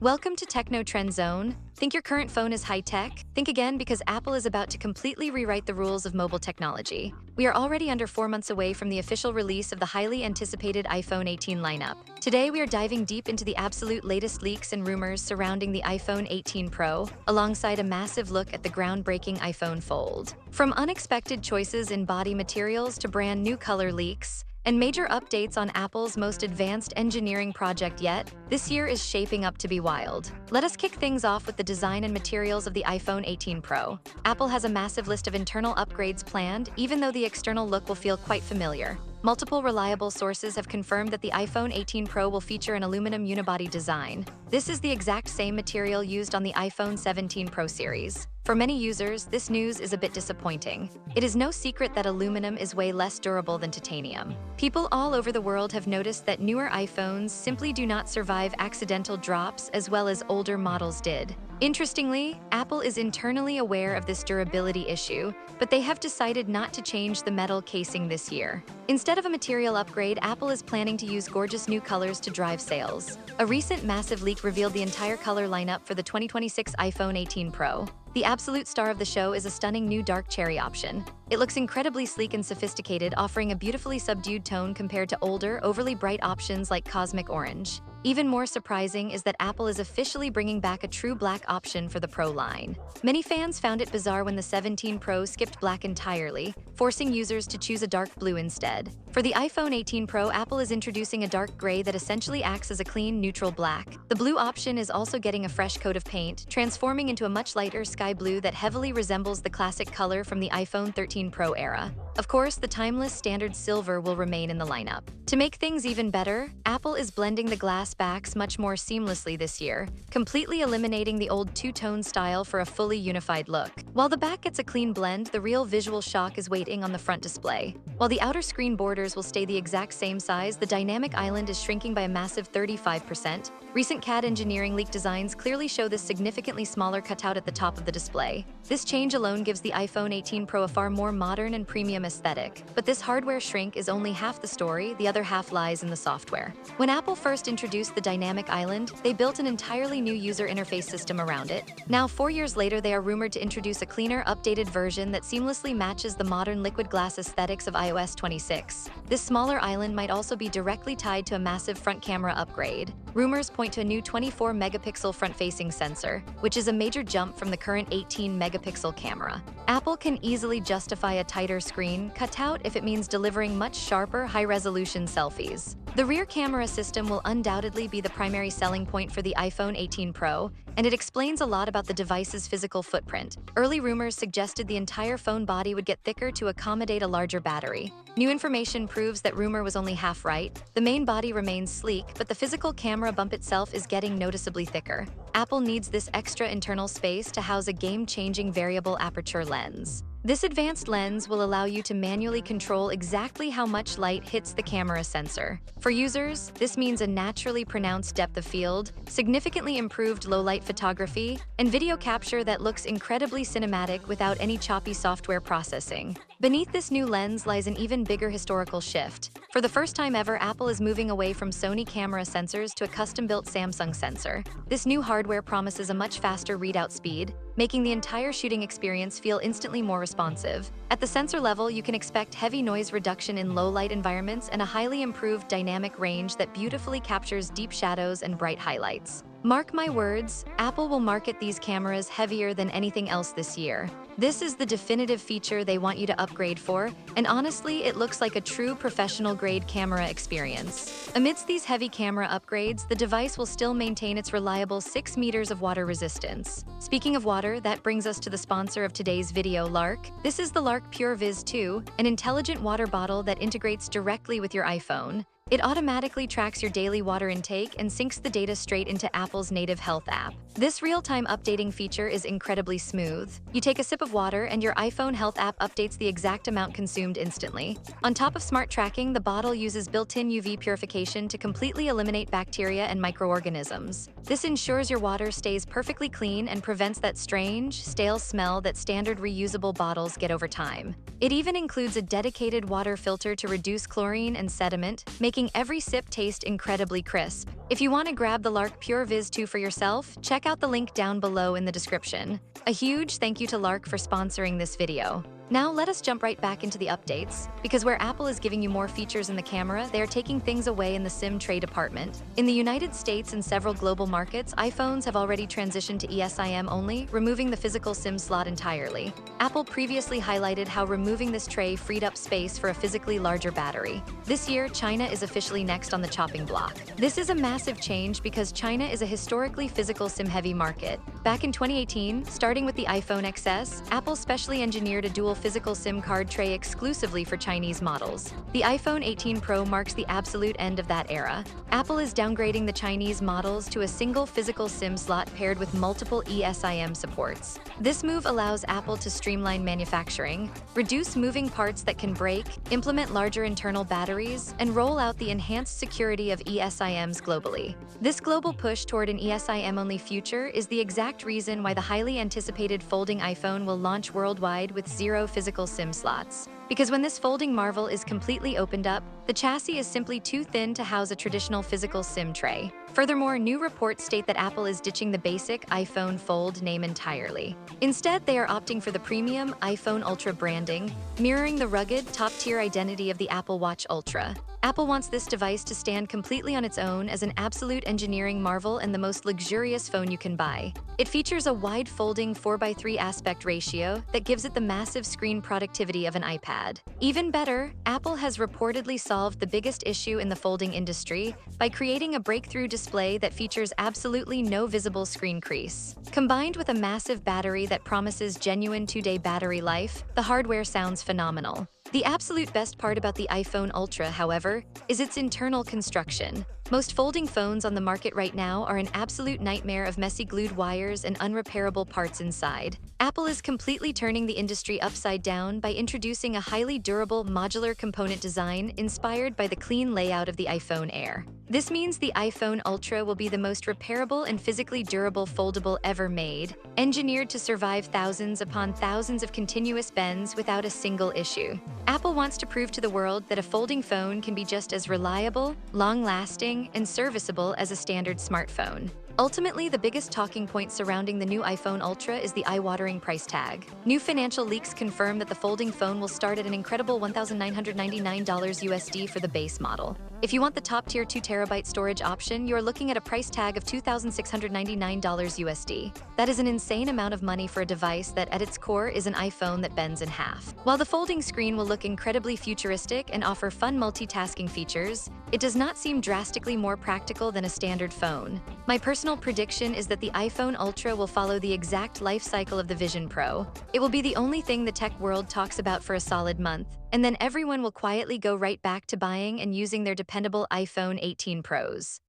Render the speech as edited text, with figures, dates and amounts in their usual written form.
Welcome to Techno Trend Zone. Think your current phone is high-tech? Think again because Apple is about to completely rewrite the rules of mobile technology. We are already under 4 months away from the official release of the highly anticipated iPhone 18 lineup. Today, we are diving deep into the absolute latest leaks and rumors surrounding the iPhone 18 Pro, alongside a massive look at the groundbreaking iPhone Fold. From unexpected choices in body materials to brand new color leaks, and major updates on Apple's most advanced engineering project yet, this year is shaping up to be wild. Let us kick things off with the design and materials of the iPhone 18 Pro. Apple has a massive list of internal upgrades planned, even though the external look will feel quite familiar. Multiple reliable sources have confirmed that the iPhone 18 Pro will feature an aluminum unibody design. This is the exact same material used on the iPhone 17 Pro series. For many users, this news is a bit disappointing. It is no secret that aluminum is way less durable than titanium. People all over the world have noticed that newer iPhones simply do not survive accidental drops as well as older models did. Interestingly, Apple is internally aware of this durability issue, but they have decided not to change the metal casing this year. Instead of a material upgrade, Apple is planning to use gorgeous new colors to drive sales. A recent massive leak revealed the entire color lineup for the 2026 iPhone 18 Pro. The absolute star of the show is a stunning new dark cherry option. It looks incredibly sleek and sophisticated, offering a beautifully subdued tone compared to older, overly bright options like cosmic orange. Even more surprising is that Apple is officially bringing back a true black option for the Pro line. Many fans found it bizarre when the 17 Pro skipped black entirely, forcing users to choose a dark blue instead. For the iPhone 18 Pro, Apple is introducing a dark gray that essentially acts as a clean, neutral black. The blue option is also getting a fresh coat of paint, transforming into a much lighter sky blue that heavily resembles the classic color from the iPhone 13 Pro era. Of course, the timeless standard silver will remain in the lineup. To make things even better, Apple is blending the glass backs much more seamlessly this year, completely eliminating the old two-tone style for a fully unified look. While the back gets a clean blend, the real visual shock is waiting on the front display. While the outer screen borders will stay the exact same size, the dynamic island is shrinking by a massive 35%. Recent CAD engineering leak designs clearly show this significantly smaller cutout at the top of the display. This change alone gives the iPhone 18 Pro a far more modern and premium aesthetic. But this hardware shrink is only half the story, the other half lies in the software. When Apple first introduced the dynamic island, they built an entirely new user interface system around it. Now, 4 years later, they are rumored to introduce a cleaner, updated version that seamlessly matches the modern liquid glass aesthetics of iOS 26. This smaller island might also be directly tied to a massive front camera upgrade. Rumors point to a new 24-megapixel front-facing sensor, which is a major jump from the current 18-megapixel camera. Apple can easily justify a tighter screen cutout if it means delivering much sharper, high-resolution selfies. The rear camera system will undoubtedly be the primary selling point for the iPhone 18 Pro, and it explains a lot about the device's physical footprint. Early rumors suggested the entire phone body would get thicker to accommodate a larger battery. New information proves that rumor was only half right. The main body remains sleek, but the physical camera bump itself is getting noticeably thicker. Apple needs this extra internal space to house a game-changing variable aperture lens. This advanced lens will allow you to manually control exactly how much light hits the camera sensor. For users, this means a naturally pronounced depth of field, significantly improved low-light photography, and video capture that looks incredibly cinematic without any choppy software processing. Beneath this new lens lies an even bigger historical shift. For the first time ever, Apple is moving away from Sony camera sensors to a custom-built Samsung sensor. This new hardware promises a much faster readout speed, making the entire shooting experience feel instantly more responsive. At the sensor level, you can expect heavy noise reduction in low-light environments and a highly improved dynamic range that beautifully captures deep shadows and bright highlights. Mark my words, Apple will market these cameras heavier than anything else this year. This is the definitive feature they want you to upgrade for, and honestly, it looks like a true professional-grade camera experience. Amidst these heavy camera upgrades, the device will still maintain its reliable 6 meters of water resistance. Speaking of water, that brings us to the sponsor of today's video, Lark. This is the Lark Pure Viz 2, an intelligent water bottle that integrates directly with your iPhone. It automatically tracks your daily water intake and syncs the data straight into Apple's native health app. This real-time updating feature is incredibly smooth. You take a sip of water and your iPhone health app updates the exact amount consumed instantly. On top of smart tracking, the bottle uses built-in UV purification to completely eliminate bacteria and microorganisms. This ensures your water stays perfectly clean and prevents that strange, stale smell that standard reusable bottles get over time. It even includes a dedicated water filter to reduce chlorine and sediment, making making every sip taste incredibly crisp. If you want to grab the Lark Pure Viz 2 for yourself, check out the link down below in the description. A huge thank you to Lark for sponsoring this video. Now let us jump right back into the updates, because where Apple is giving you more features in the camera, they are taking things away in the SIM tray department. In the United States and several global markets, iPhones have already transitioned to eSIM only, removing the physical SIM slot entirely. Apple previously highlighted how removing this tray freed up space for a physically larger battery. This year, China is officially next on the chopping block. This is a massive change because China is a historically physical SIM-heavy market. Back in 2018, starting with the iPhone XS, Apple specially engineered a dual physical SIM card tray exclusively for Chinese models. The iPhone 18 Pro marks the absolute end of that era. Apple is downgrading the Chinese models to a single physical SIM slot paired with multiple eSIM supports. This move allows Apple to streamline manufacturing, reduce moving parts that can break, implement larger internal batteries, and roll out the enhanced security of eSIMs globally. This global push toward an eSIM-only future is the exact reason why the highly anticipated folding iPhone will launch worldwide with zero physical SIM slots. Because when this folding marvel is completely opened up, the chassis is simply too thin to house a traditional physical SIM tray. Furthermore, new reports state that Apple is ditching the basic iPhone Fold name entirely. Instead, they are opting for the premium iPhone Ultra branding, mirroring the rugged, top-tier identity of the Apple Watch Ultra. Apple wants this device to stand completely on its own as an absolute engineering marvel and the most luxurious phone you can buy. It features a wide folding 4:3 aspect ratio that gives it the massive screen productivity of an iPad. Even better, Apple has reportedly solved the biggest issue in the folding industry by creating a breakthrough display that features absolutely no visible screen crease. Combined with a massive battery that promises genuine 2-day battery life, the hardware sounds phenomenal. The absolute best part about the iPhone Ultra, however, is its internal construction. Most folding phones on the market right now are an absolute nightmare of messy glued wires and unrepairable parts inside. Apple is completely turning the industry upside down by introducing a highly durable modular component design inspired by the clean layout of the iPhone Air. This means the iPhone Ultra will be the most repairable and physically durable foldable ever made, engineered to survive thousands upon thousands of continuous bends without a single issue. Apple wants to prove to the world that a folding phone can be just as reliable, long-lasting, and serviceable as a standard smartphone. Ultimately, the biggest talking point surrounding the new iPhone Ultra is the eye-watering price tag. New financial leaks confirm that the folding phone will start at an incredible $1,999 USD for the base model. If you want the top-tier 2TB storage option, you're looking at a price tag of $2,699 USD. That is an insane amount of money for a device that, at its core, is an iPhone that bends in half. While the folding screen will look incredibly futuristic and offer fun multitasking features, it does not seem drastically more practical than a standard phone. My personal prediction is that the iPhone Ultra will follow the exact life cycle of the Vision Pro. It will be the only thing the tech world talks about for a solid month, and then everyone will quietly go right back to buying and using their dependable iPhone 18 Pros.